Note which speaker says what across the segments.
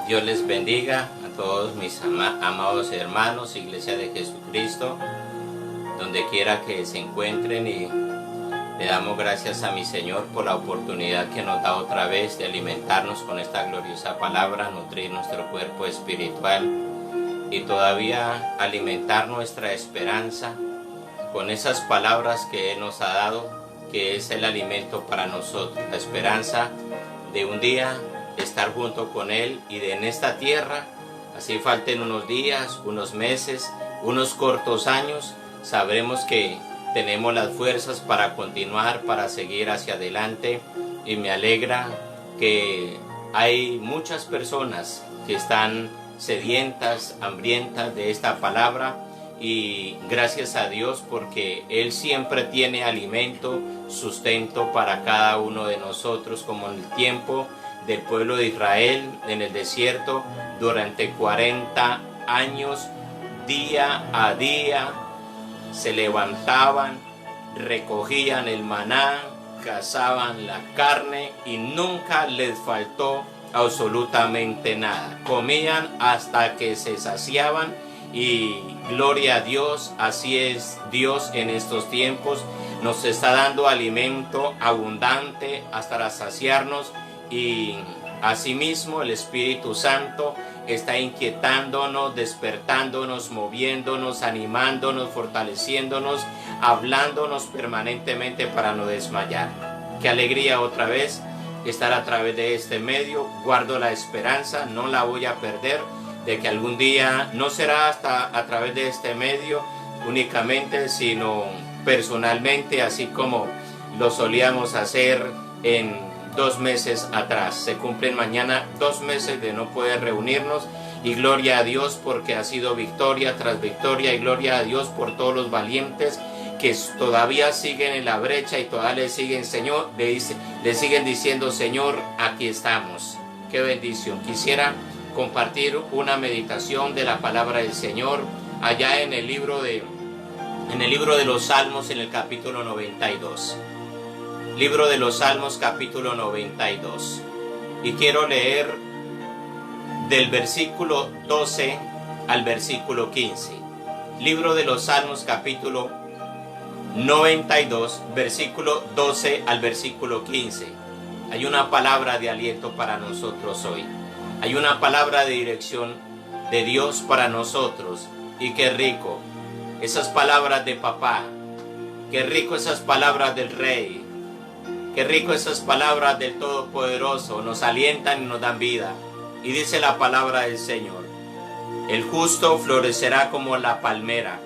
Speaker 1: Dios les bendiga a todos mis amados hermanos, Iglesia de Jesucristo, donde quiera que se encuentren, y le damos gracias a mi Señor por la oportunidad que nos da otra vez de alimentarnos con esta gloriosa palabra, nutrir nuestro cuerpo espiritual y todavía alimentar nuestra esperanza con esas palabras que Él nos ha dado, que es el alimento para nosotros, la esperanza de un día estar junto con Él y de en esta tierra, así falten unos días, unos meses, unos cortos años, sabremos que tenemos las fuerzas para continuar, para seguir hacia adelante, y me alegra que hay muchas personas que están sedientas, hambrientas de esta palabra, y gracias a Dios porque Él siempre tiene alimento, sustento para cada uno de nosotros, como en el tiempo del pueblo de Israel en el desierto durante 40 años, día a día se levantaban, recogían el maná, cazaban la carne y nunca les faltó absolutamente nada. Comían hasta que se saciaban, y gloria a Dios, así es Dios en estos tiempos. Nos está dando alimento abundante hasta saciarnos, y asimismo el Espíritu Santo está inquietándonos, despertándonos, moviéndonos, animándonos, fortaleciéndonos, hablándonos permanentemente para no desmayar. Qué alegría otra vez estar a través de este medio. Guardo la esperanza, no la voy a perder, de que algún día no será hasta a través de este medio únicamente, sino personalmente, así como lo solíamos hacer en 2 meses atrás. Se cumplen mañana 2 meses de no poder reunirnos, y gloria a Dios porque ha sido victoria tras victoria, y gloria a Dios por todos los valientes que todavía siguen en la brecha y todavía le siguen, Señor, le siguen diciendo: Señor, aquí estamos. Qué bendición. Quisiera compartir una meditación de la palabra del Señor allá en el libro de los Salmos, en el capítulo 92. Libro de los Salmos, capítulo 92. Y quiero leer del versículo 12 al versículo 15. Libro de los Salmos, capítulo 92, versículo 12 al versículo 15. Hay una palabra de aliento para nosotros hoy. Hay una palabra de dirección de Dios para nosotros. Y qué rico esas palabras de papá. Qué rico esas palabras del Rey. Qué rico esas palabras del Todopoderoso, nos alientan y nos dan vida. Y dice la palabra del Señor: el justo florecerá como la palmera,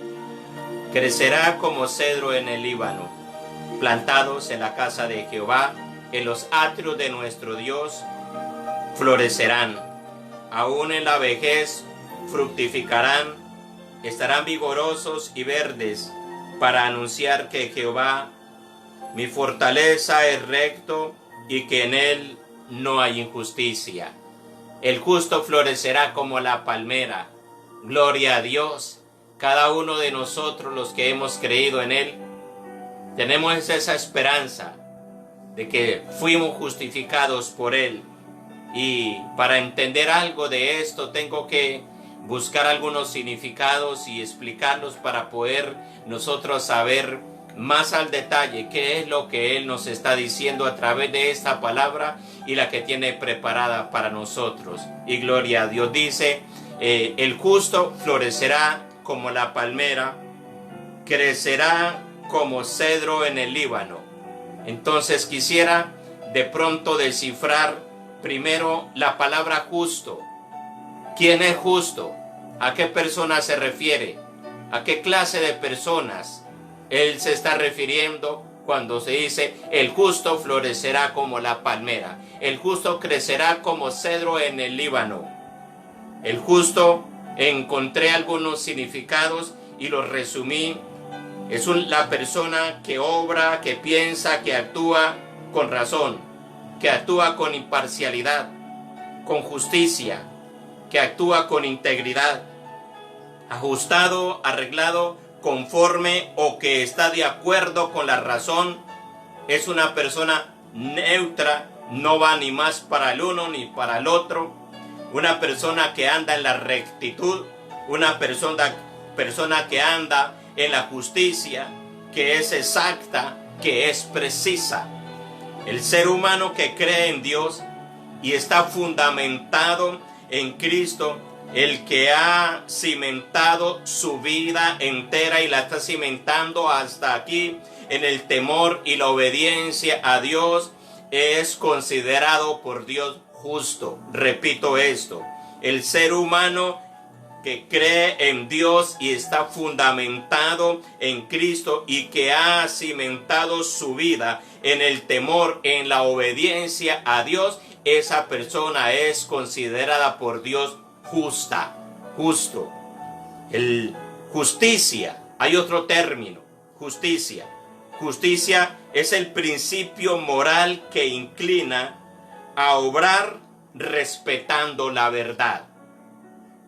Speaker 1: crecerá como cedro en el Líbano, plantados en la casa de Jehová, en los atrios de nuestro Dios, florecerán. Aún en la vejez fructificarán, estarán vigorosos y verdes, para anunciar que Jehová, mi fortaleza, es recto, y que en él no hay injusticia. El justo florecerá como la palmera. Gloria a Dios. Cada uno de nosotros, los que hemos creído en él, tenemos esa esperanza de que fuimos justificados por él. Y para entender algo de esto tengo que buscar algunos significados y explicarlos para poder nosotros saber más al detalle qué es lo que Él nos está diciendo a través de esta palabra y la que tiene preparada para nosotros. Y gloria a Dios. Dice, el justo florecerá como la palmera, crecerá como cedro en el Líbano. Entonces quisiera de pronto descifrar primero la palabra justo. ¿Quién es justo? ¿A qué persona se refiere? ¿A qué clase de personas Él se está refiriendo cuando se dice el justo florecerá como la palmera? El justo crecerá como cedro en el Líbano. El justo, encontré algunos significados y los resumí. Es la persona que obra, que piensa, que actúa con razón, que actúa con imparcialidad, con justicia, que actúa con integridad, ajustado, arreglado, conforme o que está de acuerdo con la razón. Es una persona neutra, no va ni más para el uno ni para el otro, una persona que anda en la rectitud, una persona que anda en la justicia, que es exacta, que es precisa. El ser humano que cree en Dios y está fundamentado en Cristo, el que ha cimentado su vida entera y la está cimentando hasta aquí en el temor y la obediencia a Dios, es considerado por Dios justo. Repito esto, el ser humano que cree en Dios y está fundamentado en Cristo y que ha cimentado su vida en el temor, en la obediencia a Dios, esa persona es considerada por Dios justa, justo. Justicia, hay otro término, justicia. Justicia es el principio moral que inclina a obrar respetando la verdad.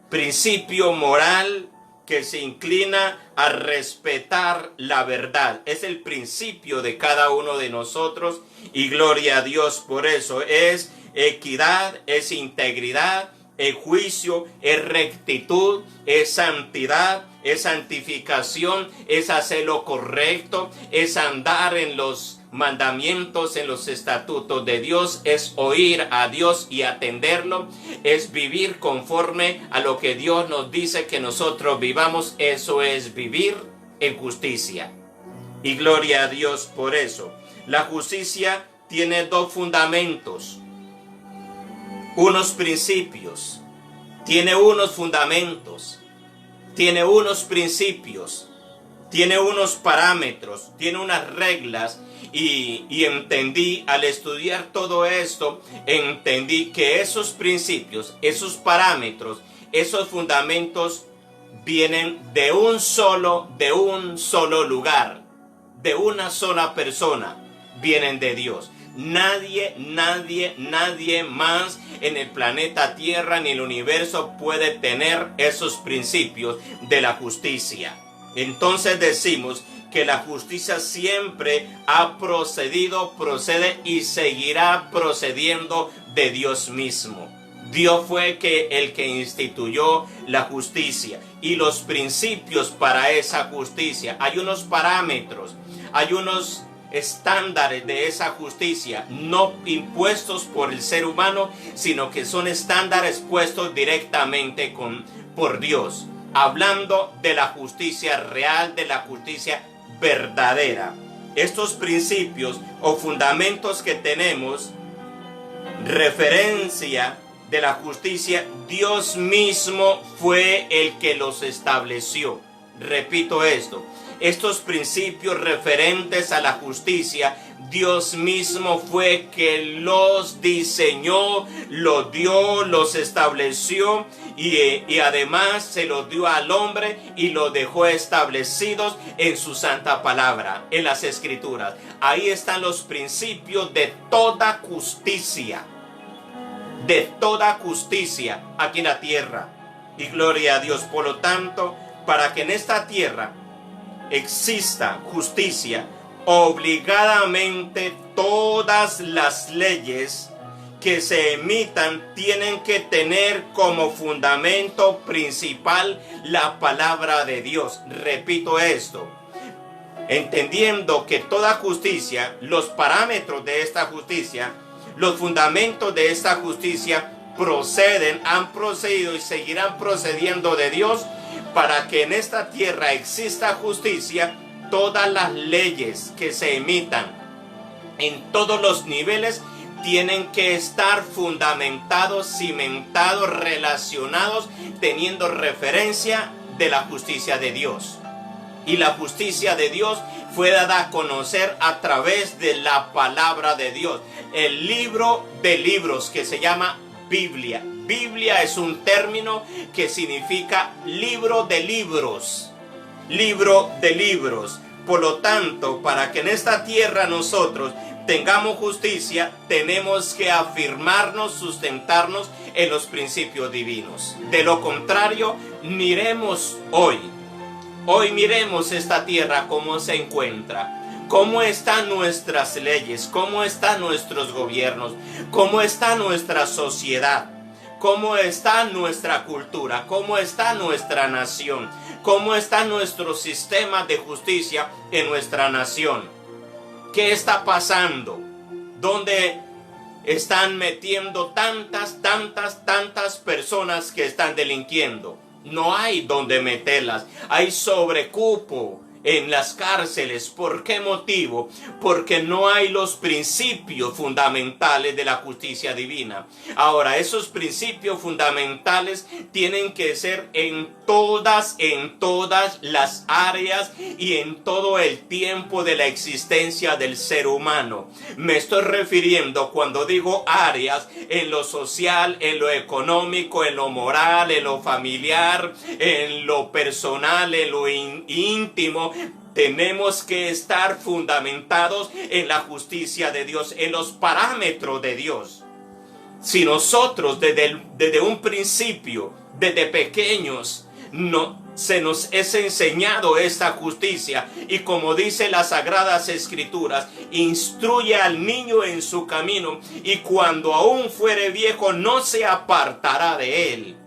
Speaker 1: Principio moral que se inclina a respetar la verdad. Es el principio de cada uno de nosotros y gloria a Dios por eso. Es equidad, es integridad, es juicio, es rectitud, es santidad, es santificación, es hacer lo correcto, es andar en los mandamientos, en los estatutos de Dios, es oír a Dios y atenderlo, es vivir conforme a lo que Dios nos dice que nosotros vivamos. Eso es vivir en justicia. Y gloria a Dios por eso. La justicia tiene dos fundamentos, unos principios, tiene unos fundamentos, tiene unos principios, tiene unos parámetros, tiene unas reglas. Y entendí, al estudiar todo esto, entendí que esos principios, esos parámetros, esos fundamentos vienen de un solo lugar, de una sola persona, vienen de Dios. Nadie más en el planeta Tierra ni el universo puede tener esos principios de la justicia. Entonces decimos que la justicia siempre ha procede y seguirá procediendo de Dios mismo. Dios fue el que instituyó la justicia y los principios para esa justicia. Hay unos parámetros, hay unos estándares de esa justicia, no impuestos por el ser humano, sino que son estándares puestos directamente por Dios. Hablando de la justicia real, de la justicia verdadera. Estos principios o fundamentos que tenemos, referencia de la justicia, Dios mismo fue el que los estableció. Repito esto, estos principios referentes a la justicia, Dios mismo fue que los diseñó, los dio, los estableció y además se los dio al hombre y los dejó establecidos en su santa palabra, en las escrituras. Ahí están los principios de toda justicia aquí en la tierra. Y gloria a Dios. Por lo tanto, para que en esta tierra exista justicia, obligadamente todas las leyes que se emitan tienen que tener como fundamento principal la palabra de Dios. Repito esto, entendiendo que toda justicia, los parámetros de esta justicia, los fundamentos de esta justicia han procedido y seguirán procediendo de Dios. Para que en esta tierra exista justicia, todas las leyes que se emitan en todos los niveles tienen que estar fundamentados, cimentados, relacionados, teniendo referencia de la justicia de Dios. Y la justicia de Dios fue dada a conocer a través de la palabra de Dios. El libro de libros que se llama Biblia. Biblia es un término que significa libro de libros. Libro de libros. Por lo tanto, para que en esta tierra nosotros tengamos justicia, tenemos que afirmarnos, sustentarnos en los principios divinos. De lo contrario, miremos hoy miremos esta tierra cómo se encuentra, cómo están nuestras leyes, cómo están nuestros gobiernos, cómo está nuestra sociedad, ¿Cómo está nuestra cultura? ¿Cómo está nuestra nación? ¿Cómo está nuestro sistema de justicia en nuestra nación? ¿Qué está pasando? ¿Dónde están metiendo tantas personas que están delinquiendo? No hay donde meterlas. Hay sobrecupo en las cárceles. ¿Por qué motivo? Porque no hay los principios fundamentales de la justicia divina. Ahora, esos principios fundamentales tienen que ser en todas las áreas y en todo el tiempo de la existencia del ser humano. Me estoy refiriendo, cuando digo áreas, en lo social, en lo económico, en lo moral, en lo familiar, en lo personal, en lo íntimo. Tenemos que estar fundamentados en la justicia de Dios, en los parámetros de Dios. Si nosotros desde un principio, desde pequeños, se nos es enseñado esta justicia, y como dice las Sagradas Escrituras, instruye al niño en su camino, y cuando aún fuere viejo no se apartará de él.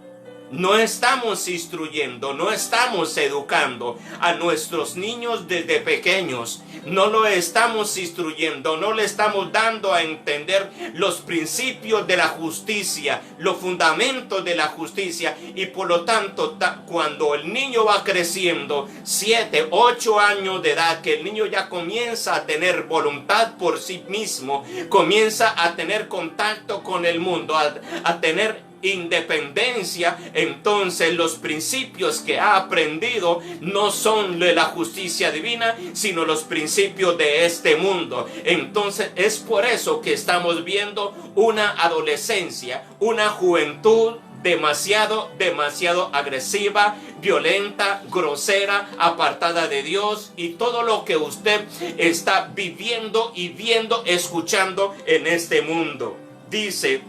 Speaker 1: No estamos instruyendo, no estamos educando a nuestros niños desde pequeños. No lo estamos instruyendo, no le estamos dando a entender los principios de la justicia, los fundamentos de la justicia. Y por lo tanto, cuando el niño va creciendo, 7, 8 años de edad, que el niño ya comienza a tener voluntad por sí mismo, comienza a tener contacto con el mundo, a tener independencia, entonces los principios que ha aprendido no son de la justicia divina, sino los principios de este mundo. Entonces es por eso que estamos viendo una adolescencia, una juventud demasiado agresiva, violenta, grosera, apartada de Dios, y todo lo que usted está viviendo y viendo, escuchando en este mundo. Dice: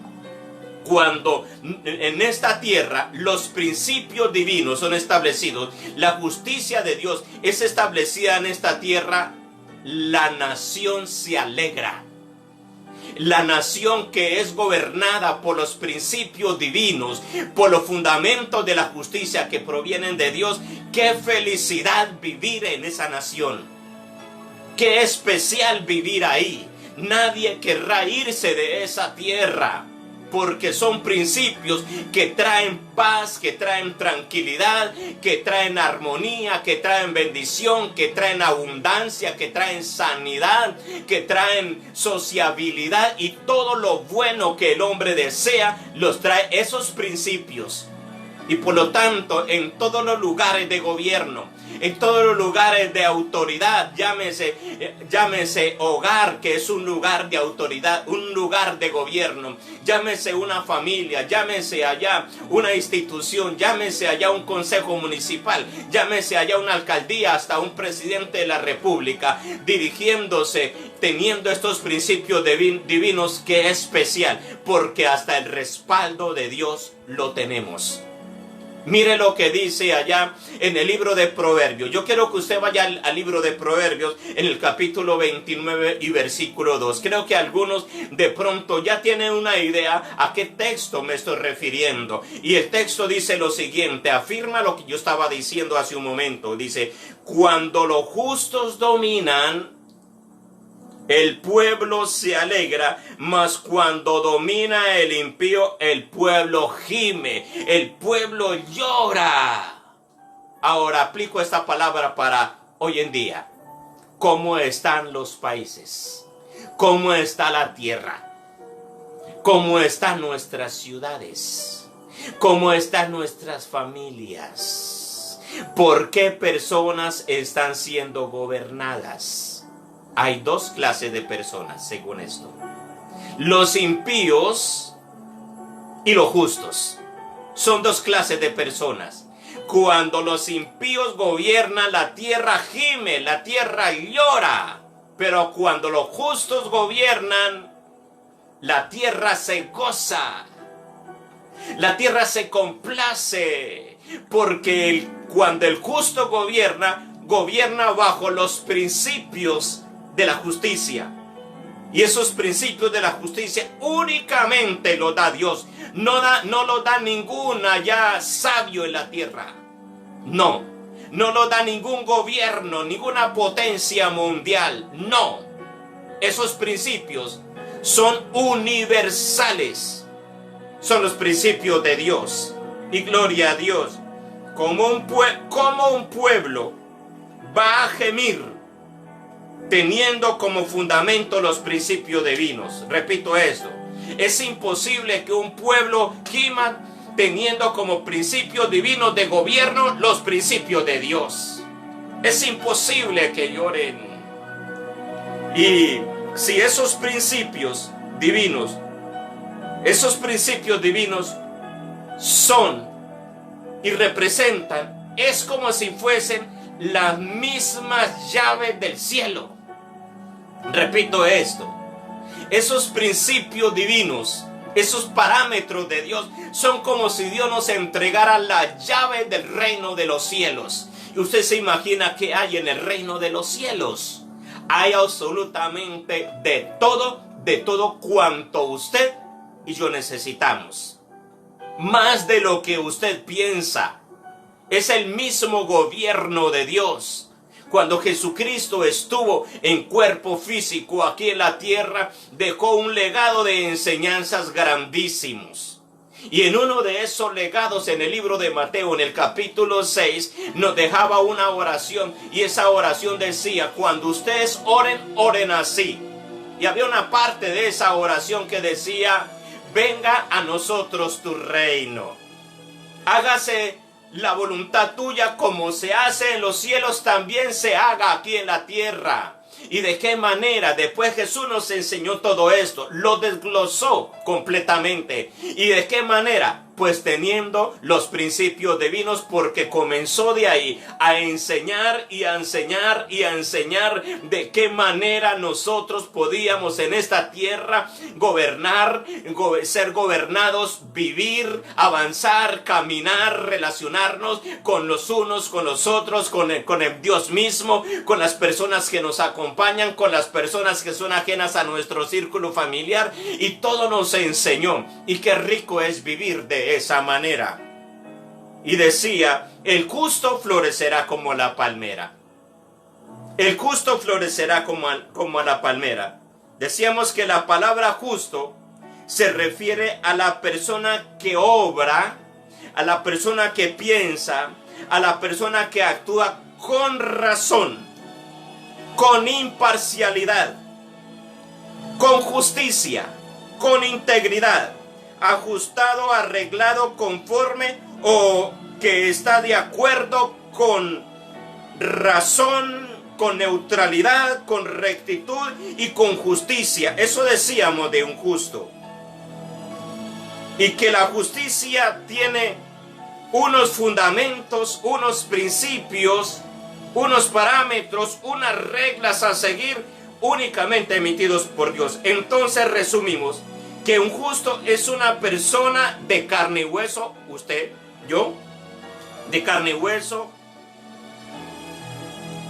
Speaker 1: cuando en esta tierra los principios divinos son establecidos, la justicia de Dios es establecida en esta tierra, la nación se alegra. La nación que es gobernada por los principios divinos, por los fundamentos de la justicia que provienen de Dios, qué felicidad vivir en esa nación. Qué especial vivir ahí. Nadie querrá irse de esa tierra, porque son principios que traen paz, que traen tranquilidad, que traen armonía, que traen bendición, que traen abundancia, que traen sanidad, que traen sociabilidad, y todo lo bueno que el hombre desea los trae esos principios. Y por lo tanto, en todos los lugares de gobierno, en todos los lugares de autoridad, llámese hogar, que es un lugar de autoridad, un lugar de gobierno, llámese una familia, llámese allá una institución, llámese allá un consejo municipal, llámese allá una alcaldía, hasta un presidente de la república, dirigiéndose, teniendo estos principios divinos, que es especial, porque hasta el respaldo de Dios lo tenemos. Mire lo que dice allá en el libro de Proverbios. Yo quiero que usted vaya al libro de Proverbios, en el capítulo 29 y versículo 2. Creo que algunos de pronto ya tienen una idea a qué texto me estoy refiriendo. Y el texto dice lo siguiente, afirma lo que yo estaba diciendo hace un momento. Dice: cuando los justos dominan, el pueblo se alegra, mas cuando domina el impío, el pueblo gime, el pueblo llora. Ahora aplico esta palabra para hoy en día. ¿Cómo están los países? ¿Cómo está la tierra? ¿Cómo están nuestras ciudades? ¿Cómo están nuestras familias? ¿Por qué personas están siendo gobernadas? Hay dos clases de personas, según esto: los impíos y los justos. Son dos clases de personas. Cuando los impíos gobiernan, la tierra gime, la tierra llora. Pero cuando los justos gobiernan, la tierra se goza. La tierra se complace. Porque cuando el justo gobierna, gobierna bajo los principios de la justicia. Y esos principios de la justicia únicamente los da Dios. No lo da ningún allá sabio en la tierra. No lo da ningún gobierno, ninguna potencia mundial. No. Esos principios son universales. Son los principios de Dios. Y gloria a Dios. Como un pueblo va a gemir teniendo como fundamento los principios divinos. Repito esto. Es imposible que un pueblo gima teniendo como principios divinos de gobierno los principios de Dios. Es imposible que lloren. Y si esos principios divinos son y representan, es como si fuesen las mismas llaves del cielo. Repito esto. Esos principios divinos, esos parámetros de Dios, son como si Dios nos entregara la llave del reino de los cielos. Y usted se imagina qué hay en el reino de los cielos. Hay absolutamente de todo cuanto usted y yo necesitamos. Más de lo que usted piensa. Es el mismo gobierno de Dios. Cuando Jesucristo estuvo en cuerpo físico aquí en la tierra, dejó un legado de enseñanzas grandísimos. Y en uno de esos legados, en el libro de Mateo, en el capítulo 6, nos dejaba una oración. Y esa oración decía, cuando ustedes oren, oren así. Y había una parte de esa oración que decía, venga a nosotros tu reino. Hágase la voluntad tuya como se hace en los cielos, también se haga aquí en la tierra. ¿Y de qué manera? Después Jesús nos enseñó todo esto, lo desglosó completamente. ¿Y de qué manera? Pues teniendo los principios divinos, porque comenzó de ahí a enseñar y a enseñar y a enseñar de qué manera nosotros podíamos en esta tierra gobernar, ser gobernados, vivir, avanzar, caminar, relacionarnos con los unos, con los otros, con el Dios mismo, con las personas que nos acompañan, con las personas que son ajenas a nuestro círculo familiar, y todo nos enseñó. Y qué rico es vivir de esa manera. Y decía, el justo florecerá como la palmera. El justo florecerá como la palmera. Decíamos que la palabra justo se refiere a la persona que obra, a la persona que piensa, a la persona que actúa con razón, con imparcialidad, con justicia, con integridad, ajustado, arreglado, conforme, o que está de acuerdo con razón, con neutralidad, con rectitud y con justicia. Eso decíamos de un justo. Y que la justicia tiene unos fundamentos, unos principios, unos parámetros, unas reglas a seguir únicamente emitidos por Dios. Entonces resumimos que un justo es una persona de carne y hueso, usted, yo, de carne y hueso,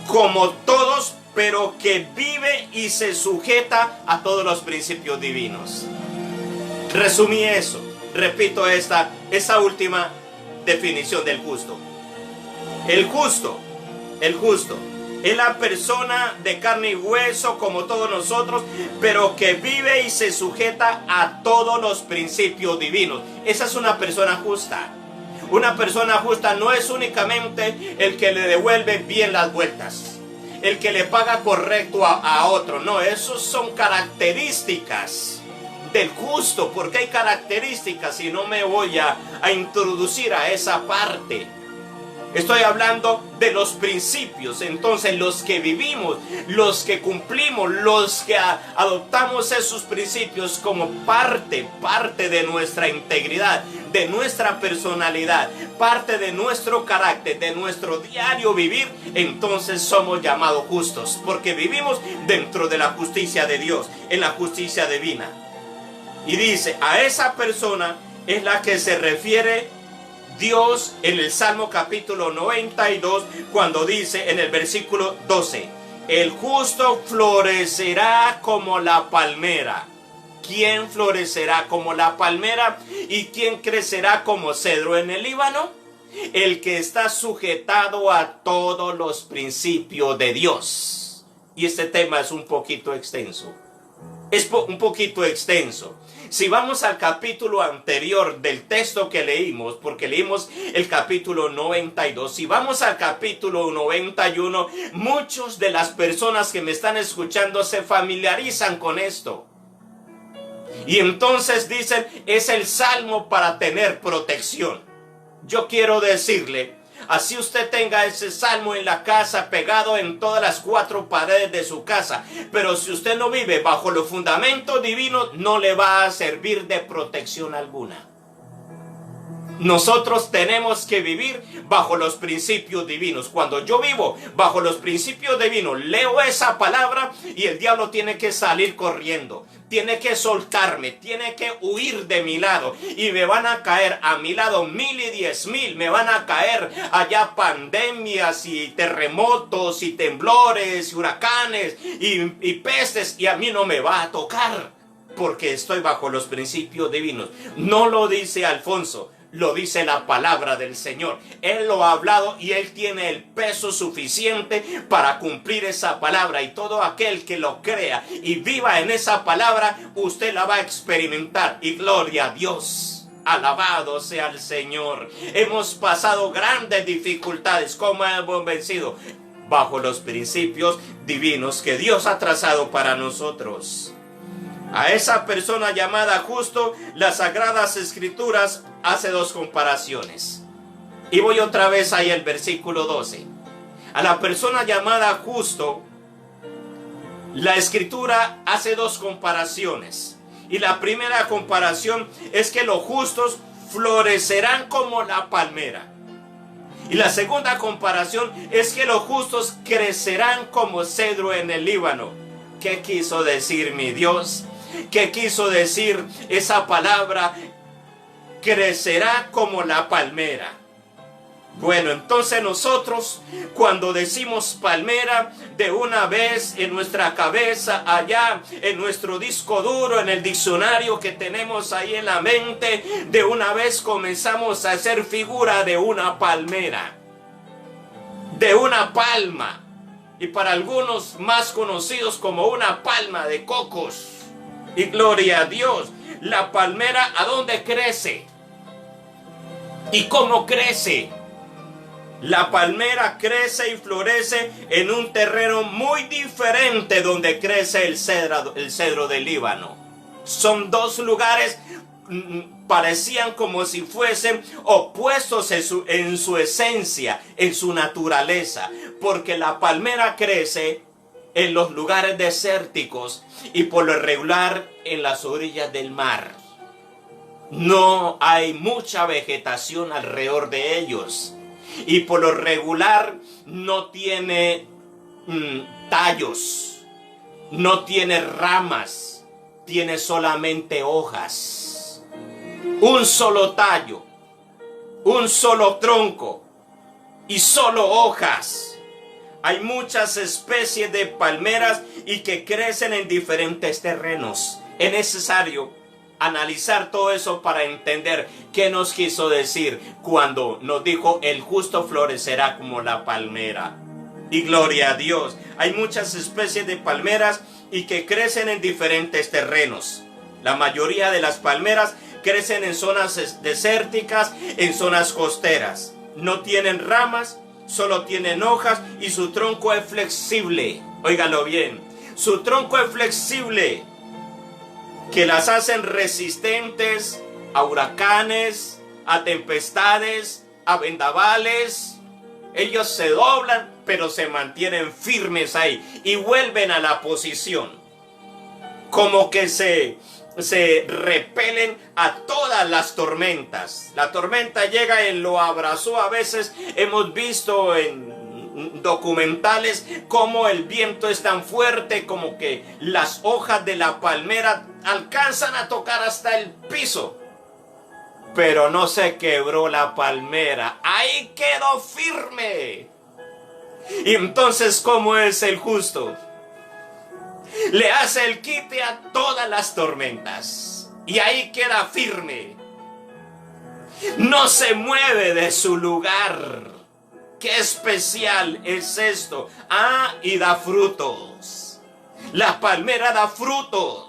Speaker 1: como todos, pero que vive y se sujeta a todos los principios divinos. Resumí eso, repito esa última definición del justo. El justo es la persona de carne y hueso como todos nosotros, pero que vive y se sujeta a todos los principios divinos. Esa es una persona justa. Una persona justa no es únicamente el que le devuelve bien las vueltas, el que le paga correcto a otro. No, esos son características del justo, porque hay características y no me voy a introducir a esa parte. Estoy hablando de los principios. Entonces los que vivimos, los que cumplimos, los que adoptamos esos principios como parte de nuestra integridad, de nuestra personalidad, parte de nuestro carácter, de nuestro diario vivir, entonces somos llamados justos, porque vivimos dentro de la justicia de Dios, en la justicia divina. Y dice, a esa persona es la que se refiere Dios en el Salmo capítulo 92, cuando dice en el versículo 12, El justo florecerá como la palmera. ¿Quién florecerá como la palmera y quién crecerá como cedro en el Líbano? El que está sujetado a todos los principios de Dios. Y este tema es un poquito extenso. Un poquito extenso. Si vamos al capítulo anterior del texto que leímos, porque leímos el capítulo 92, si vamos al capítulo 91, muchas de las personas que me están escuchando se familiarizan con esto. Y entonces dicen, es el salmo para tener protección. Yo quiero decirle, así usted tenga ese salmo en la casa, pegado en todas las 4 paredes de su casa, pero si usted no vive bajo los fundamentos divinos, no le va a servir de protección alguna. Nosotros tenemos que vivir bajo los principios divinos. Cuando yo vivo bajo los principios divinos, leo esa palabra y el diablo tiene que salir corriendo. Tiene que soltarme, tiene que huir de mi lado. Y me van a caer a mi lado 1000 y 10,000. Me van a caer allá pandemias y terremotos y temblores y huracanes y pestes. Y a mí no me va a tocar porque estoy bajo los principios divinos. No lo dice Alfonso. Lo dice la palabra del Señor. Él lo ha hablado y Él tiene el peso suficiente para cumplir esa palabra. Y todo aquel que lo crea y viva en esa palabra, usted la va a experimentar. Y gloria a Dios. Alabado sea el Señor. Hemos pasado grandes dificultades. ¿Cómo hemos vencido? Bajo los principios divinos que Dios ha trazado para nosotros. A esa persona llamada justo, las Sagradas Escrituras hace 2 comparaciones. Y voy otra vez ahí al versículo 12. A la persona llamada justo, la Escritura hace 2 comparaciones. Y la primera comparación es que los justos florecerán como la palmera. Y la segunda comparación es que los justos crecerán como cedro en el Líbano. ¿Qué quiso decir mi Dios? ¿Qué quiso decir esa palabra? Crecerá como la palmera. Bueno, entonces nosotros cuando decimos palmera, de una vez en nuestra cabeza, allá en nuestro disco duro, en el diccionario que tenemos ahí en la mente, de una vez comenzamos a hacer figura de una palmera, de una palma, y para algunos más conocidos como una palma de cocos. Y gloria a Dios, la palmera, ¿a dónde crece? ¿Y cómo crece? La palmera crece y florece en un terreno muy diferente donde crece el cedro del Líbano. Son 2 lugares, parecían como si fuesen opuestos en su esencia, en su naturaleza, porque la palmera crece en los lugares desérticos y por lo regular en las orillas del mar. No hay mucha vegetación alrededor de ellos y por lo regular no tiene tallos, no tiene ramas, tiene solamente hojas, un solo tallo, un solo tronco y solo hojas. Hay muchas especies de palmeras y que crecen en diferentes terrenos. Es necesario analizar todo eso para entender qué nos quiso decir cuando nos dijo el justo florecerá como la palmera. Y gloria a Dios. Hay muchas especies de palmeras y que crecen en diferentes terrenos. La mayoría de las palmeras crecen en zonas desérticas, en zonas costeras. No tienen ramas, solo tienen hojas y su tronco es flexible. Óigalo bien, su tronco es flexible, que las hacen resistentes a huracanes, a tempestades, a vendavales. Ellos se doblan, pero se mantienen firmes ahí y vuelven a la posición. Como que se repelen a todas las tormentas. La tormenta llega y lo abrazó. A veces hemos visto en documentales cómo el viento es tan fuerte como que las hojas de la palmera alcanzan a tocar hasta el piso, pero no se quebró la palmera, ahí quedó firme. Y entonces, ¿cómo es el justo? Le hace el quite a todas las tormentas. Y ahí queda firme. No se mueve de su lugar. ¡Qué especial es esto! Ah, y da frutos. La palmera da frutos.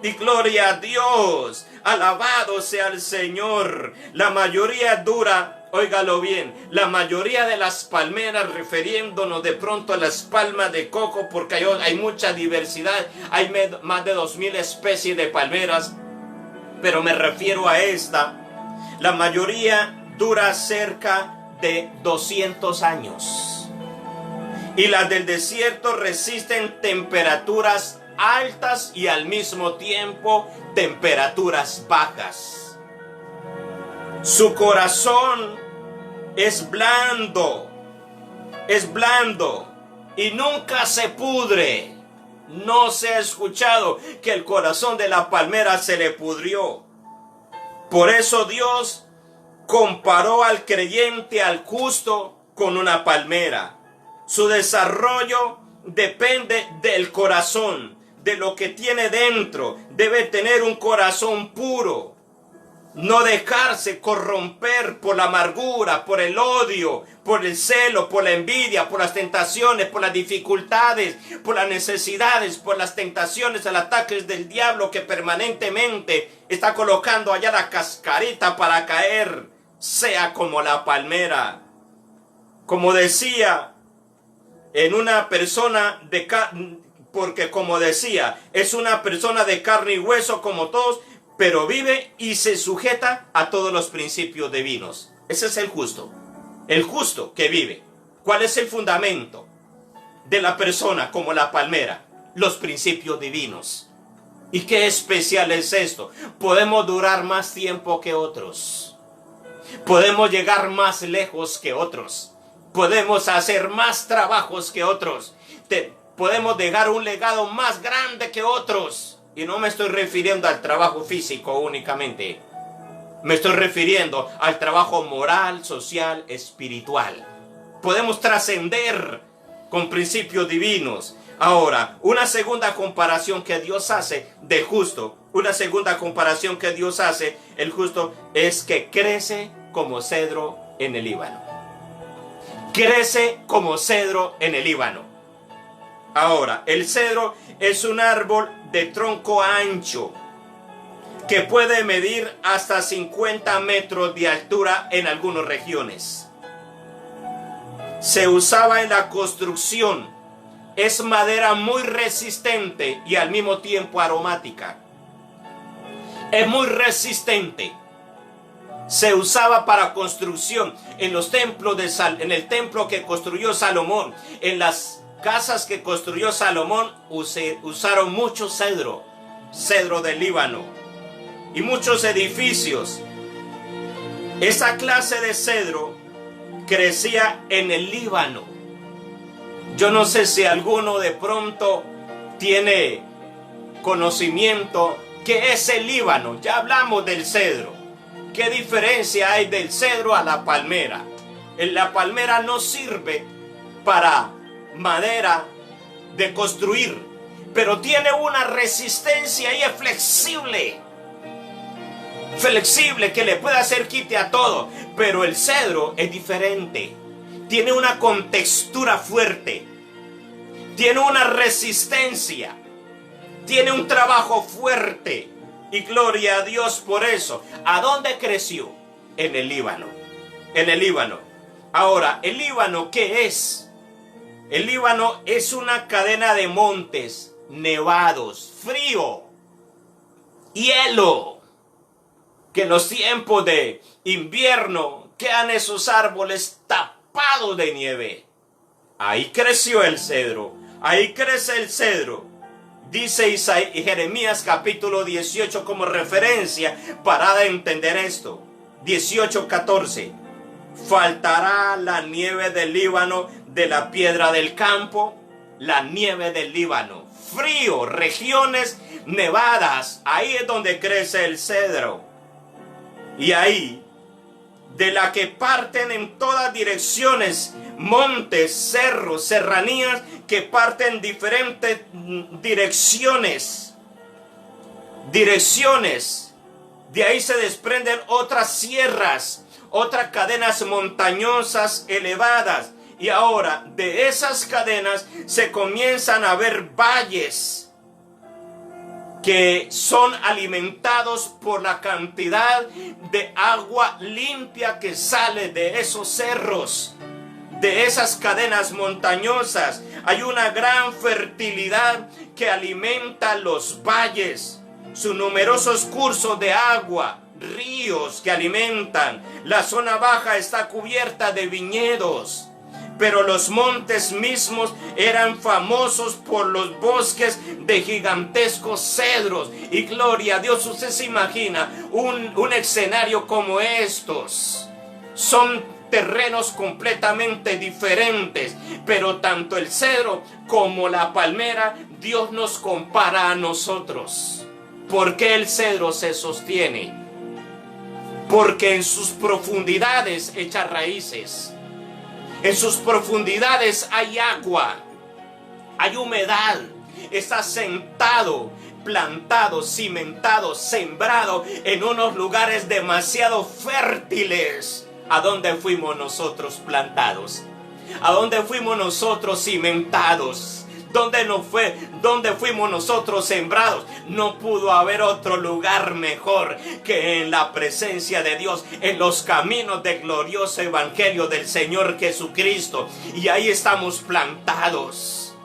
Speaker 1: Y gloria a Dios. Alabado sea el Señor. La mayoría dura, óigalo bien, la mayoría de las palmeras, refiriéndonos de pronto a las palmas de coco, porque hay mucha diversidad. Hay más de 2000 especies de palmeras. Pero me refiero a esta. La mayoría dura cerca de 200 años. Y las del desierto resisten temperaturas altas y al mismo tiempo temperaturas bajas. Su corazón es blando y nunca se pudre. No se ha escuchado que el corazón de la palmera se le pudrió. Por eso Dios comparó al creyente, al justo, con una palmera. Su desarrollo depende del corazón, de lo que tiene dentro. Debe tener un corazón puro. No dejarse corromper por la amargura, por el odio, por el celo, por la envidia, por las tentaciones, por las dificultades, por las necesidades, por las tentaciones, los ataques del diablo que permanentemente está colocando allá la cascarita para caer. Sea como la palmera. Como decía, en una persona de porque como decía, es una persona de carne y hueso como todos, pero vive y se sujeta a todos los principios divinos. Ese es el justo que vive. ¿Cuál es el fundamento de la persona como la palmera? Los principios divinos. ¿Y qué especial es esto? Podemos durar más tiempo que otros. Podemos llegar más lejos que otros. Podemos hacer más trabajos que otros. Podemos dejar un legado más grande que otros. Y no me estoy refiriendo al trabajo físico únicamente. Me estoy refiriendo al trabajo moral, social, espiritual. Podemos trascender con principios divinos. Ahora, una segunda comparación que Dios hace del justo. Una segunda comparación que Dios hace, el justo, es que crece como cedro en el Líbano. Crece como cedro en el Líbano. Ahora, el cedro es un árbol de tronco ancho que puede medir hasta 50 metros de altura en algunas regiones. Se usaba en la construcción. Es madera muy resistente y al mismo tiempo aromática. Es muy resistente. Se usaba para construcción en los templos en el templo que construyó Salomón, en las casas que construyó Salomón usaron mucho cedro del Líbano, y muchos edificios. Esa clase de cedro crecía en el Líbano. Yo no sé si alguno de pronto tiene conocimiento qué es el Líbano. Ya hablamos del cedro. ¿Qué diferencia hay del cedro a la palmera? La palmera no sirve para madera de construir, pero tiene una resistencia y es flexible que le puede hacer quite a todo. Pero el cedro es diferente, tiene una contextura fuerte, tiene una resistencia, tiene un trabajo fuerte, y gloria a Dios por eso. ¿A dónde creció? En el Líbano. En el Líbano. Ahora, ¿el Líbano qué es? El Líbano es una cadena de montes nevados, frío, hielo, que en los tiempos de invierno quedan esos árboles tapados de nieve. Ahí creció el cedro, ahí crece el cedro. Dice Jeremías capítulo 18 como referencia para entender esto. 18:14. Faltará la nieve del Líbano de la piedra del campo, la nieve del Líbano. Frío, regiones nevadas, ahí es donde crece el cedro. Y ahí
Speaker 2: de la que parten en todas direcciones, montes, cerros, serranías que parten diferentes direcciones. De ahí se desprenden otras sierras, otras cadenas montañosas elevadas. Y ahora de esas cadenas se comienzan a ver valles que son alimentados por la cantidad de agua limpia que sale de esos cerros, de esas cadenas montañosas. Hay una gran fertilidad que alimenta los valles, sus numerosos cursos de agua, ríos que alimentan. La zona baja está cubierta de viñedos, pero los montes mismos eran famosos por los bosques de gigantescos cedros. Y gloria a Dios, usted se imagina un escenario como estos. Son terrenos completamente diferentes, pero tanto el cedro como la palmera, Dios nos compara a nosotros. ¿Por qué el cedro se sostiene? Porque en sus profundidades echa raíces. En sus profundidades hay agua, hay humedad. Está sentado, plantado, cimentado, sembrado en unos lugares demasiado fértiles. ¿A dónde fuimos nosotros plantados? ¿A dónde fuimos nosotros cimentados? ¿Dónde fuimos nosotros sembrados? No pudo haber otro lugar mejor que en la presencia de Dios, en los caminos del glorioso evangelio del Señor Jesucristo. Y ahí estamos plantados.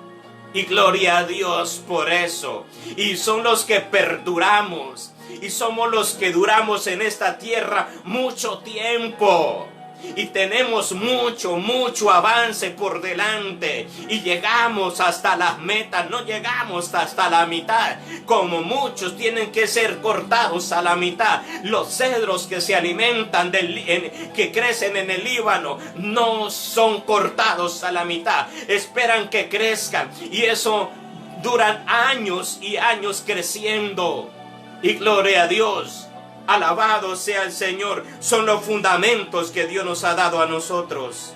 Speaker 2: Y gloria a Dios por eso. Y son los que perduramos. Y somos los que duramos en esta tierra mucho tiempo. Y tenemos mucho avance por delante. Y llegamos hasta las metas, no llegamos hasta la mitad. Como muchos tienen que ser cortados a la mitad. Los cedros que se alimentan, que crecen en el Líbano, no son cortados a la mitad. Esperan que crezcan. Y eso duran años y años creciendo. Y gloria a Dios. Alabado sea el Señor. Son los fundamentos que Dios nos ha dado a nosotros.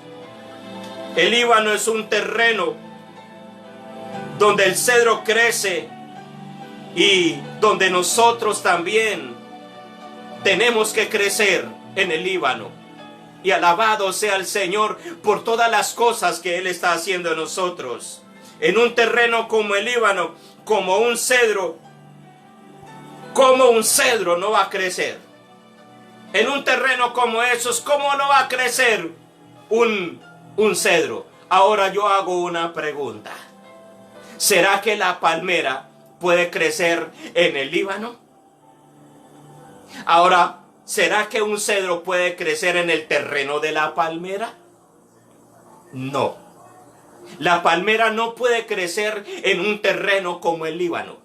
Speaker 2: El Líbano es un terreno donde el cedro crece y donde nosotros también tenemos que crecer en el Líbano. Y alabado sea el Señor por todas las cosas que Él está haciendo en nosotros. En un terreno como el Líbano, como un cedro. ¿Cómo un cedro no va a crecer? En un terreno como esos, ¿cómo no va a crecer un cedro? Ahora yo hago una pregunta. ¿Será que la palmera puede crecer en el Líbano? Ahora, ¿será que un cedro puede crecer en el terreno de la palmera? No. La palmera no puede crecer en un terreno como el Líbano.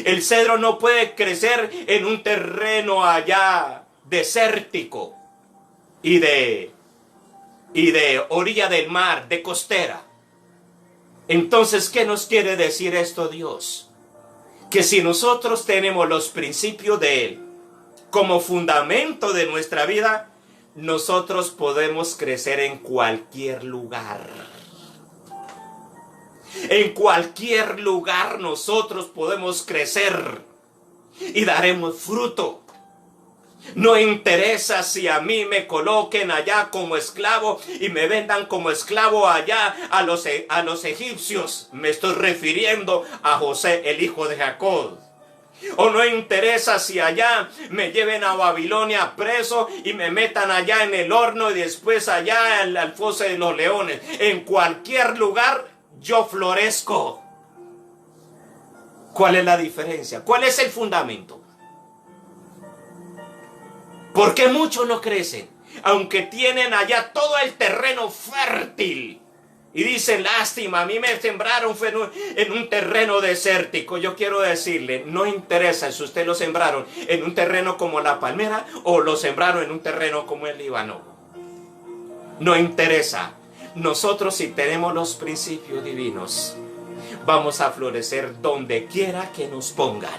Speaker 2: El cedro no puede crecer en un terreno allá desértico y de orilla del mar, de costera. Entonces, ¿qué nos quiere decir esto Dios? Que si nosotros tenemos los principios de Él como fundamento de nuestra vida, nosotros podemos crecer en cualquier lugar. En cualquier lugar nosotros podemos crecer y daremos fruto. No interesa si a mí me coloquen allá como esclavo y me vendan como esclavo allá a los egipcios. Me estoy refiriendo a José, el hijo de Jacob. O no interesa si allá me lleven a Babilonia preso y me metan allá en el horno y después allá al foso de los leones. En cualquier lugar yo florezco. ¿Cuál es la diferencia? ¿Cuál es el fundamento? ¿Por qué muchos no crecen? Aunque tienen allá todo el terreno fértil. Y dicen, lástima, a mí me sembraron en un terreno desértico. Yo quiero decirle, no interesa si usted lo sembraron en un terreno como la palmera o lo sembraron en un terreno como el Líbano. No interesa. Nosotros, si tenemos los principios divinos, vamos a florecer donde quiera que nos pongan.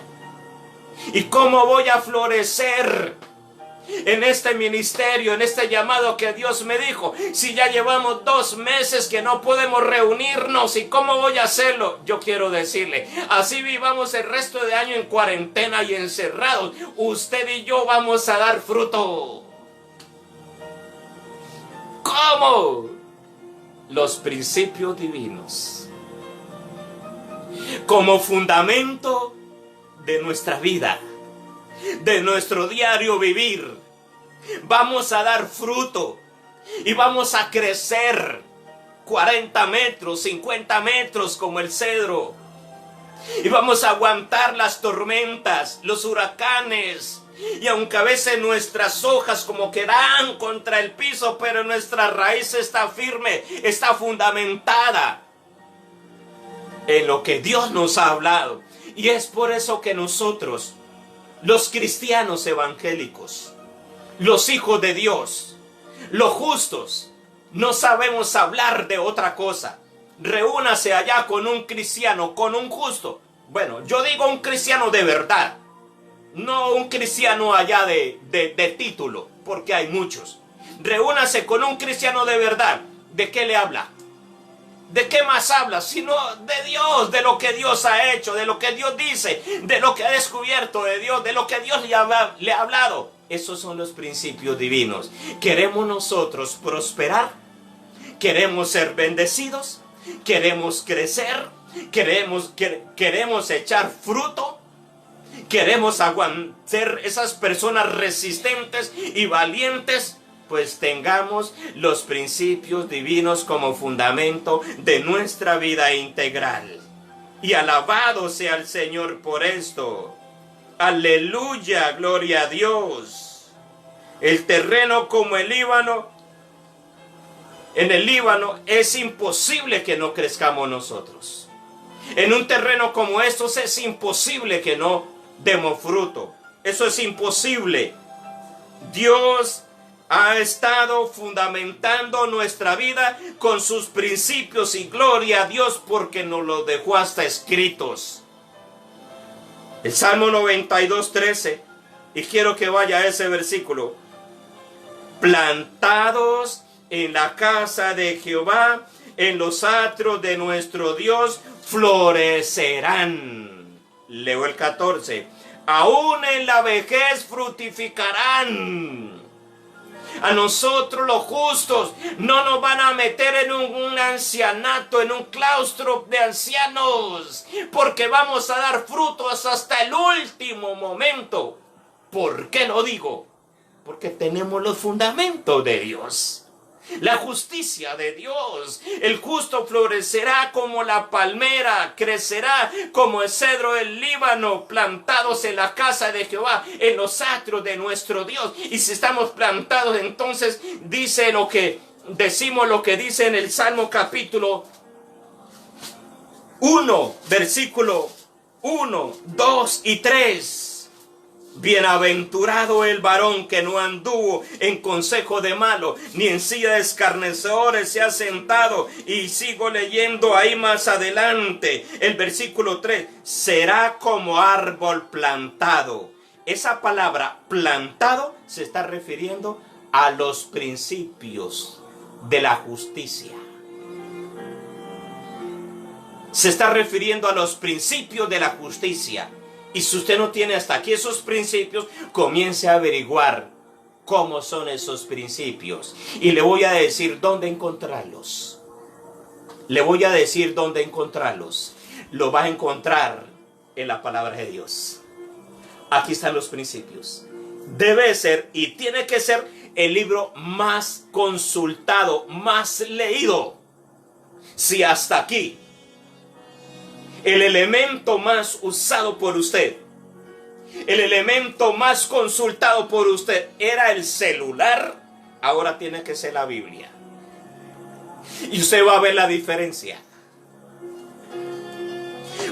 Speaker 2: ¿Y cómo voy a florecer? en este ministerio, en este llamado que Dios me dijo. Si ya llevamos 2 meses que no podemos reunirnos, ¿y cómo voy a hacerlo? Yo quiero decirle, así vivamos el resto de año en cuarentena y encerrados, usted y yo vamos a dar fruto. ¿Cómo? Los principios divinos como fundamento de nuestra vida, de nuestro diario vivir. Vamos a dar fruto y vamos a crecer 40 metros, 50 metros como el cedro. Y vamos a aguantar las tormentas, los huracanes. Y aunque a veces nuestras hojas como que dan contra el piso, pero nuestra raíz está firme, está fundamentada en lo que Dios nos ha hablado. Y es por eso que nosotros, los cristianos evangélicos, los hijos de Dios, los justos, no sabemos hablar de otra cosa. Reúnase allá con un cristiano, con un justo. Bueno, yo digo un cristiano de verdad, no un cristiano allá de título, porque hay muchos. Reúnase con un cristiano de verdad. ¿De qué le habla? ¿De qué más habla? Sino de Dios, de lo que Dios ha hecho, de lo que Dios dice, de lo que ha descubierto de Dios, de lo que Dios le ha hablado. Esos son los principios divinos. ¿Queremos nosotros prosperar? ¿Queremos ser bendecidos? ¿Queremos crecer? ¿Queremos echar fruto? ¿Queremos ser esas personas resistentes y valientes? Pues tengamos los principios divinos como fundamento de nuestra vida integral. Y alabado sea el Señor por esto. Aleluya, gloria a Dios. El terreno como el Líbano, en el Líbano es imposible que no crezcamos nosotros. En un terreno como estos es imposible que no demos fruto. Eso es imposible. Dios ha estado fundamentando nuestra vida con sus principios y gloria a Dios porque nos los dejó hasta escritos. El Salmo 92:13, y quiero que vaya a ese versículo. Plantados en la casa de Jehová, en los atrios de nuestro Dios, florecerán. Leo el 14. Aún en la vejez fructificarán. A nosotros los justos no nos van a meter en un ancianato, en un claustro de ancianos, porque vamos a dar frutos hasta el último momento. ¿Por qué lo digo? Porque tenemos los fundamentos de Dios. La justicia de Dios. El justo florecerá como la palmera, crecerá como el cedro del Líbano, plantados en la casa de Jehová, en los atrios de nuestro Dios. Y si estamos plantados, entonces decimos lo que dice en el Salmo capítulo 1, versículo 1, 2 y 3. Bienaventurado el varón que no anduvo en consejo de malo, ni en silla de escarnecedores se ha sentado. Y sigo leyendo ahí más adelante, el versículo 3. Será como árbol plantado. Esa palabra plantado se está refiriendo a los principios de la justicia. Se está refiriendo a los principios de la justicia. Y si usted no tiene hasta aquí esos principios, comience a averiguar cómo son esos principios. Y le voy a decir dónde encontrarlos. Le voy a decir dónde encontrarlos. Lo va a encontrar en la palabra de Dios. Aquí están los principios. Debe ser y tiene que ser el libro más consultado, más leído. Si hasta aquí el elemento más usado por usted, el elemento más consultado por usted era el celular, ahora tiene que ser la Biblia. Y usted va a ver la diferencia.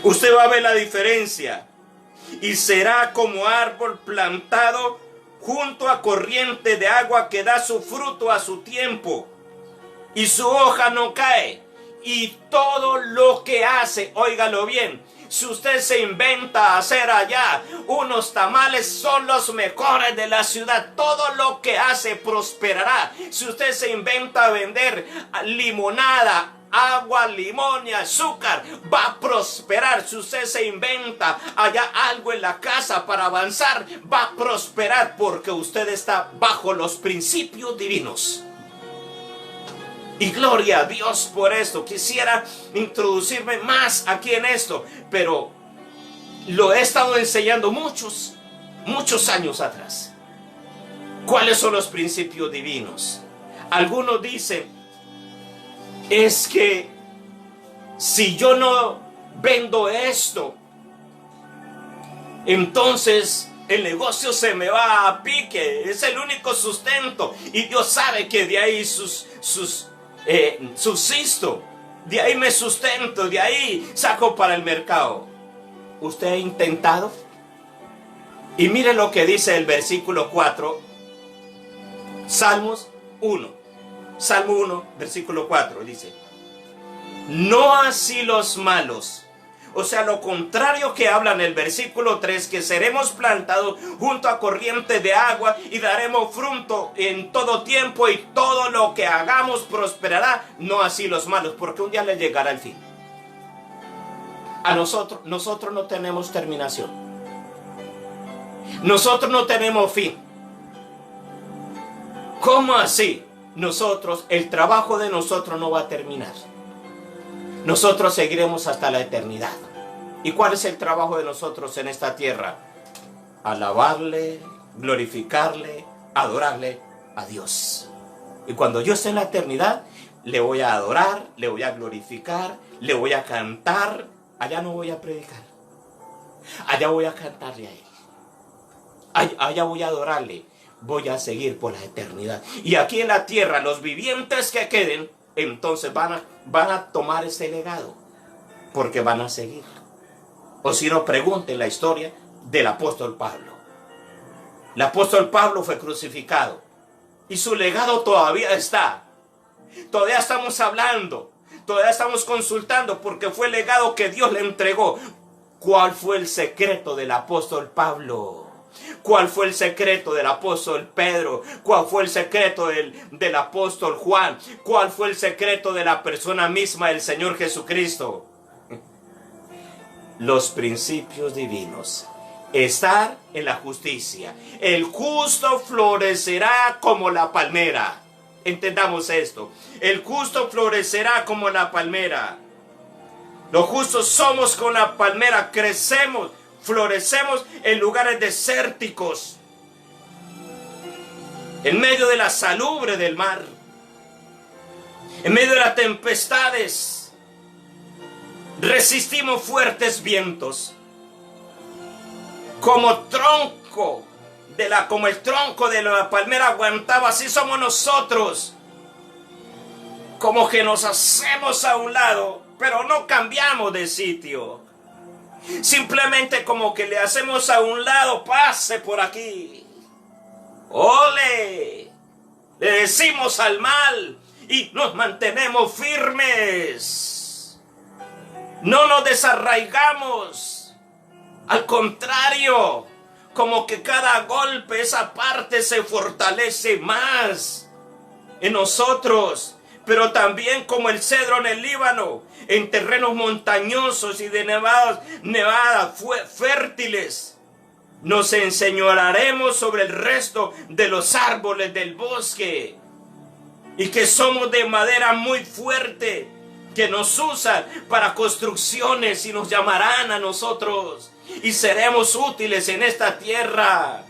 Speaker 2: Usted va a ver la diferencia. Y será como árbol plantado junto a corriente de agua que da su fruto a su tiempo. Y su hoja no cae. y todo lo que hace, óigalo bien, si usted se inventa hacer allá unos tamales, son los mejores de la ciudad. Todo lo que hace prosperará. Si usted se inventa vender limonada, agua, limón y azúcar, va a prosperar. Si usted se inventa allá algo en la casa para avanzar, va a prosperar, porque usted está bajo los principios divinos. Y gloria a Dios por esto. Quisiera introducirme más aquí en esto, pero lo he estado enseñando muchos años atrás. ¿Cuáles son los principios divinos? Algunos dicen, es que si yo no vendo esto, entonces el negocio se me va a pique. Es el único sustento. Y Dios sabe que de ahí subsisto, de ahí me sustento, de ahí saco para el mercado. ¿Usted ha intentado? Y mire lo que dice el versículo 4, Salmo 1, versículo 4, dice: no así los malos. O sea, lo contrario que habla en el versículo 3, que seremos plantados junto a corrientes de agua y daremos fruto en todo tiempo y todo lo que hagamos prosperará. No así los malos, porque un día les llegará el fin. A nosotros no tenemos terminación. Nosotros no tenemos fin. ¿Cómo así? El trabajo de nosotros no va a terminar. Nosotros seguiremos hasta la eternidad. ¿Y cuál es el trabajo de nosotros en esta tierra? Alabarle, glorificarle, adorarle a Dios. Y cuando yo esté en la eternidad, le voy a adorar, le voy a glorificar, le voy a cantar. Allá no voy a predicar. Allá voy a cantarle a Él. Allá voy a adorarle. Voy a seguir por la eternidad. Y aquí en la tierra, los vivientes que queden, entonces van a tomar ese legado, porque van a seguir. O si no, pregunten la historia del apóstol Pablo. El apóstol Pablo fue crucificado y su legado todavía está. Todavía estamos hablando, todavía estamos consultando, porque fue el legado que Dios le entregó. ¿Cuál fue el secreto del apóstol Pablo? ¿Cuál fue el secreto del apóstol Pedro? ¿Cuál fue el secreto del apóstol Juan? ¿Cuál fue el secreto de la persona misma del Señor Jesucristo? Los principios divinos. Estar en la justicia. El justo florecerá como la palmera. Entendamos esto. El justo florecerá como la palmera. Los justos somos como la palmera. Crecemos, florecemos en lugares desérticos, en medio de la salubridad del mar, en medio de las tempestades. Resistimos fuertes vientos. Como el tronco de la palmera aguantaba, así somos nosotros. Como que nos hacemos a un lado, pero no cambiamos de sitio. Simplemente como que le hacemos a un lado, pase por aquí. ¡Ole! Le decimos al mal y nos mantenemos firmes. No nos desarraigamos. Al contrario, como que cada golpe, esa parte se fortalece más en nosotros. Pero también como el cedro en el Líbano, en terrenos montañosos y de nevadas fértiles, nos enseñorearemos sobre el resto de los árboles del bosque, y que somos de madera muy fuerte, que nos usan para construcciones y nos llamarán a nosotros, y seremos útiles en esta tierra,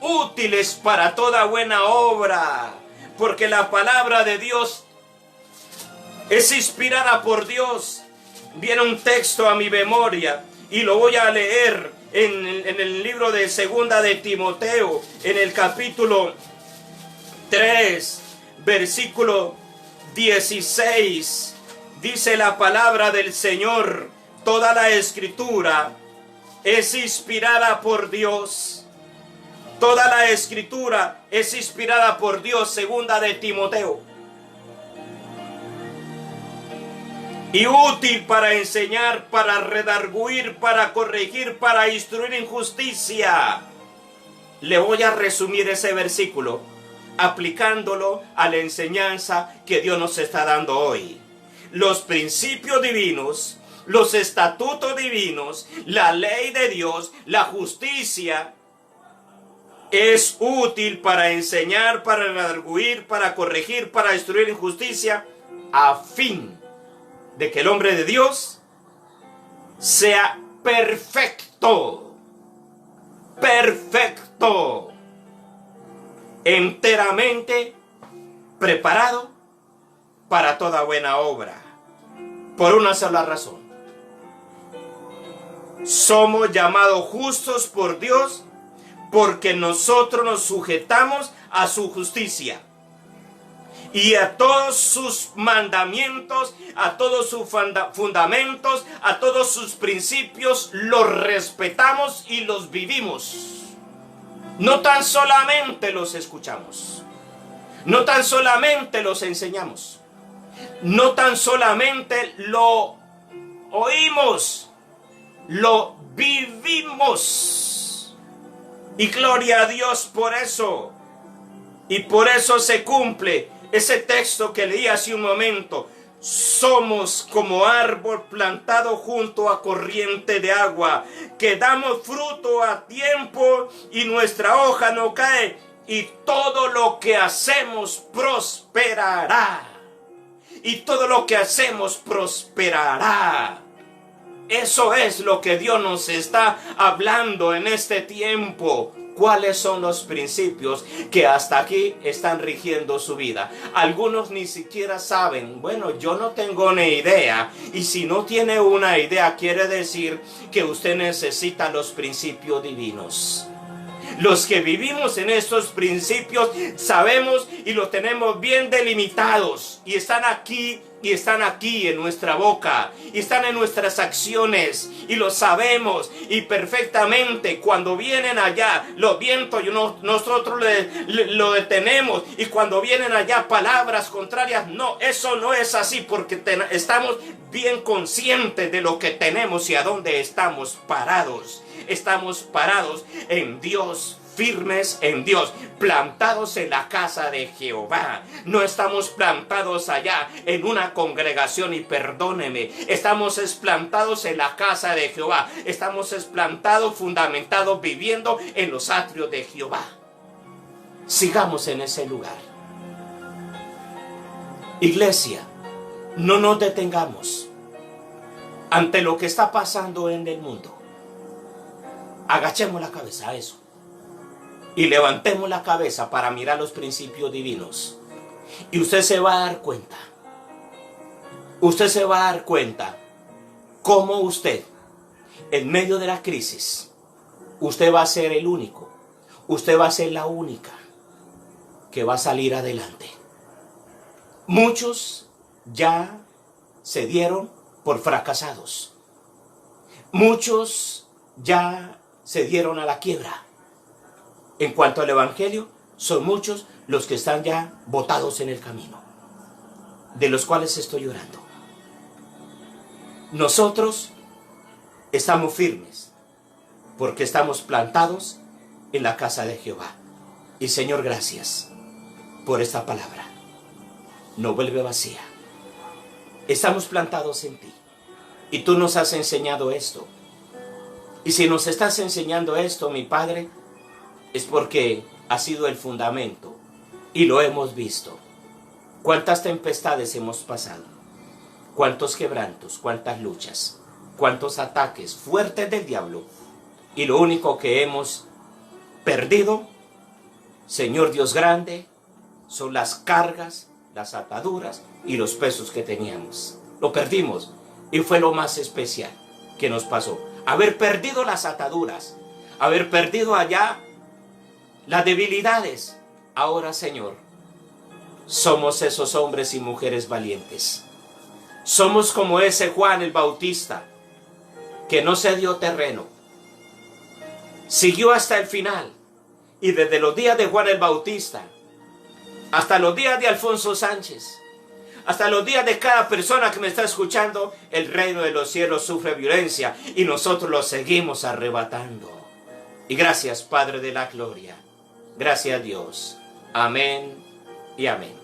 Speaker 2: útiles para toda buena obra, porque la palabra de Dios es inspirada por Dios. Viene un texto a mi memoria y lo voy a leer en el libro de Segunda de Timoteo, en el capítulo 3, versículo 16. Dice la palabra del Señor: toda la escritura es inspirada por Dios. Toda la escritura es inspirada por Dios. Segunda de Timoteo. y útil para enseñar, para redarguir, para corregir, para instruir en justicia. Le voy a resumir ese versículo aplicándolo a la enseñanza que Dios nos está dando hoy. Los principios divinos, los estatutos divinos, la ley de Dios, la justicia, es útil para enseñar, para redarguir, para corregir, para instruir en justicia, a fin de que el hombre de Dios sea perfecto, perfecto, enteramente preparado para toda buena obra. Por una sola razón. Somos llamados justos por Dios porque nosotros nos sujetamos a su justicia y a todos sus mandamientos, a todos sus fundamentos, a todos sus principios, los respetamos y los vivimos. No tan solamente los escuchamos, no tan solamente los enseñamos, no tan solamente lo oímos, lo vivimos. Y gloria a Dios por eso. Y por eso se cumple ese texto que leí hace un momento. Somos como árbol plantado junto a corriente de agua, que damos fruto a tiempo y nuestra hoja no cae, y todo lo que hacemos prosperará. Y todo lo que hacemos prosperará. Eso es lo que Dios nos está hablando en este tiempo. ¿Cuáles son los principios que hasta aquí están rigiendo su vida? Algunos ni siquiera saben. Bueno, yo no tengo ni idea. Y si no tiene una idea, quiere decir que usted necesita los principios divinos. Los que vivimos en estos principios sabemos y los tenemos bien delimitados. Y están aquí en nuestra boca. Y están en nuestras acciones. Y lo sabemos. Y perfectamente cuando vienen allá los vientos, nosotros lo detenemos. Y cuando vienen allá palabras contrarias, no, eso no es así. Porque estamos bien conscientes de lo que tenemos y a dónde estamos parados. Estamos parados en Dios, firmes en Dios, plantados en la casa de Jehová. No estamos plantados allá en una congregación, y perdóneme, estamos plantados en la casa de Jehová. Estamos plantados, fundamentados, viviendo en los atrios de Jehová. Sigamos en ese lugar. Iglesia, no nos detengamos ante lo que está pasando en el mundo. Agachemos la cabeza a eso y levantemos la cabeza para mirar los principios divinos, y usted se va a dar cuenta, cómo usted, en medio de la crisis, usted va a ser el único, usted va a ser la única que va a salir adelante. Muchos ya se dieron por fracasados, muchos ya se dieron a la quiebra. En cuanto al evangelio, son muchos los que están ya botados en el camino, de los cuales estoy orando. Nosotros estamos firmes porque estamos plantados en la casa de Jehová. Y Señor, gracias por esta palabra. No vuelve vacía. Estamos plantados en ti y tú nos has enseñado esto. Y si nos estás enseñando esto, mi Padre, es porque ha sido el fundamento y lo hemos visto. Cuántas tempestades hemos pasado, cuántos quebrantos, cuántas luchas, cuántos ataques fuertes del diablo, y lo único que hemos perdido, Señor Dios grande, son las cargas, las ataduras y los pesos que teníamos. Lo perdimos, y fue lo más especial que nos pasó. Haber perdido las ataduras, haber perdido allá las debilidades. Ahora, Señor, somos esos hombres y mujeres valientes. Somos como ese Juan el Bautista, que no se dio terreno. Siguió hasta el final. Y desde los días de Juan el Bautista hasta los días de Alfonso Sánchez, hasta los días de cada persona que me está escuchando, el reino de los cielos sufre violencia y nosotros lo seguimos arrebatando. Y gracias, Padre de la gloria. Gracias, Dios. Amén y amén.